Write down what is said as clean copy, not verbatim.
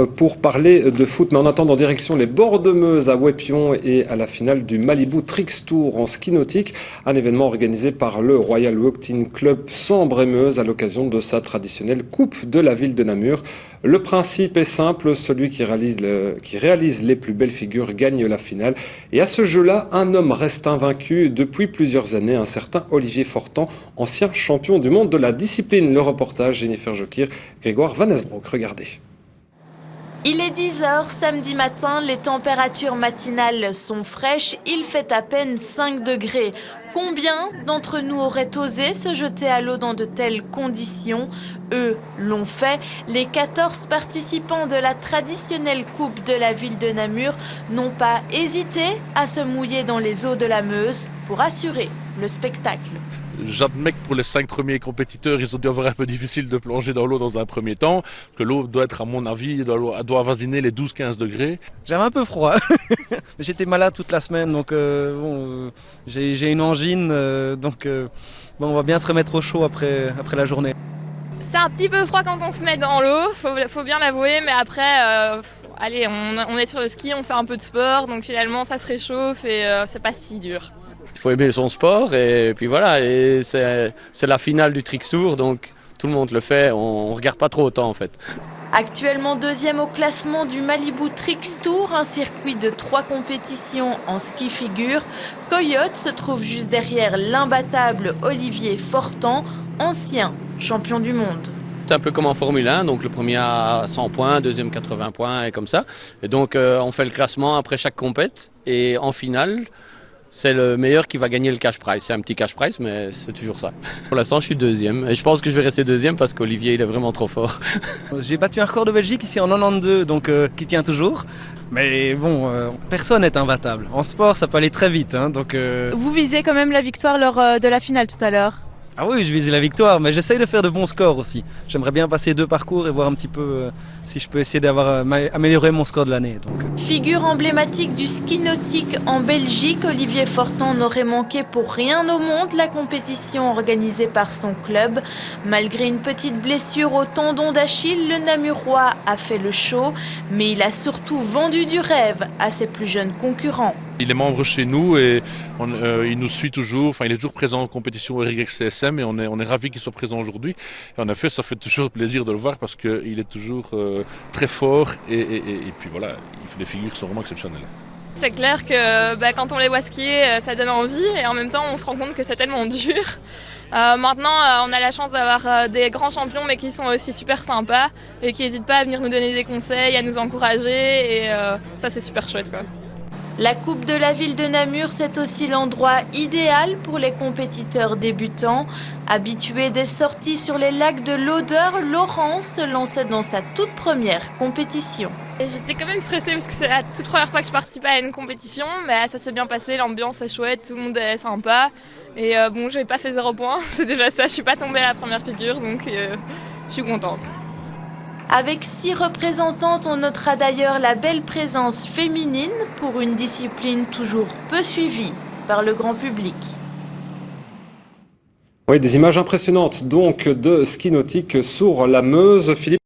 pour parler de foot. Mais en attendant, direction les bords de Meuse à Ouépion et à la finale du Malibu Trix Tour en ski nautique. Un événement organisé par le Royal Walking Club Sambre-et-Meuse à l'occasion de sa traditionnelle Coupe de la ville de Namur. Le principe est simple, celui qui réalise les plus belles figures gagne la finale. Et à ce jeu-là, un homme reste invaincu depuis plusieurs années, un certain Olivier Fortan, ancien champion du monde de la discipline. Le reportage, Jennifer Jokir, Grégoire Van Esbroek. Regardez. Il est 10h samedi matin, les températures matinales sont fraîches, il fait à peine 5 degrés. Combien d'entre nous auraient osé se jeter à l'eau dans de telles conditions? Eux l'ont fait. Les 14 participants de la traditionnelle Coupe de la ville de Namur n'ont pas hésité à se mouiller dans les eaux de la Meuse pour assurer le spectacle. J'admets que pour les 5 premiers compétiteurs, ils ont dû avoir un peu difficile de plonger dans l'eau dans un premier temps, parce que l'eau doit être, à mon avis, doit avoisiner les 12-15 degrés. J'avais un peu froid. J'étais malade toute la semaine, donc j'ai une angine, on va bien se remettre au chaud après la journée. C'est un petit peu froid quand on se met dans l'eau, faut bien l'avouer, mais après, on est sur le ski, on fait un peu de sport, donc finalement ça se réchauffe et c'est pas si dur. Il faut aimer son sport et puis voilà, et c'est la finale du Trix Tour, donc tout le monde le fait, on regarde pas trop autant en fait. Actuellement deuxième au classement du Malibu Trix Tour, un circuit de 3 compétitions en ski figure. Coyote se trouve juste derrière l'imbattable Olivier Fortan, ancien champion du monde. C'est un peu comme en Formule 1, donc le premier a 100 points, deuxième 80 points et comme ça. Et donc on fait le classement après chaque compète et en finale, c'est le meilleur qui va gagner le cash prize. C'est un petit cash prize, mais c'est toujours ça. Pour l'instant, je suis deuxième. Et je pense que je vais rester deuxième parce qu'Olivier, il est vraiment trop fort. J'ai battu un record de Belgique ici en 92, donc qui tient toujours. Mais personne n'est imbattable. En sport, ça peut aller très vite. Vous visez quand même la victoire lors de la finale tout à l'heure? Ah oui, je visais la victoire, mais j'essaye de faire de bons scores aussi. J'aimerais bien passer 2 parcours et voir un petit peu si je peux essayer d'avoir amélioré mon score de l'année. Figure emblématique du ski nautique en Belgique, Olivier Fortan n'aurait manqué pour rien au monde la compétition organisée par son club. Malgré une petite blessure au tendon d'Achille, le Namurois a fait le show, mais il a surtout vendu du rêve à ses plus jeunes concurrents. Il est membre chez nous et il nous suit toujours, il est toujours présent en compétition RYCSM et on est ravis qu'il soit présent aujourd'hui. Et en effet, ça fait toujours plaisir de le voir parce qu'il est toujours très fort et puis voilà, il fait des figures qui sont vraiment exceptionnelles. C'est clair que quand on les voit skier, ça donne envie et en même temps on se rend compte que c'est tellement dur. Maintenant, on a la chance d'avoir des grands champions mais qui sont aussi super sympas et qui n'hésitent pas à venir nous donner des conseils, à nous encourager et ça c'est super chouette quoi. La Coupe de la ville de Namur, c'est aussi l'endroit idéal pour les compétiteurs débutants. Habitué des sorties sur les lacs de l'Odeur, Laurent se lançait dans sa toute première compétition. J'étais quand même stressée parce que c'est la toute première fois que je participais à une compétition, mais ça s'est bien passé, l'ambiance est chouette, tout le monde est sympa. Et j'ai pas fait 0 points, c'est déjà ça, je suis pas tombée à la première figure, donc je suis contente. Avec 6 représentantes, on notera d'ailleurs la belle présence féminine pour une discipline toujours peu suivie par le grand public. Oui, des images impressionnantes donc de ski nautique sur la Meuse. Philippe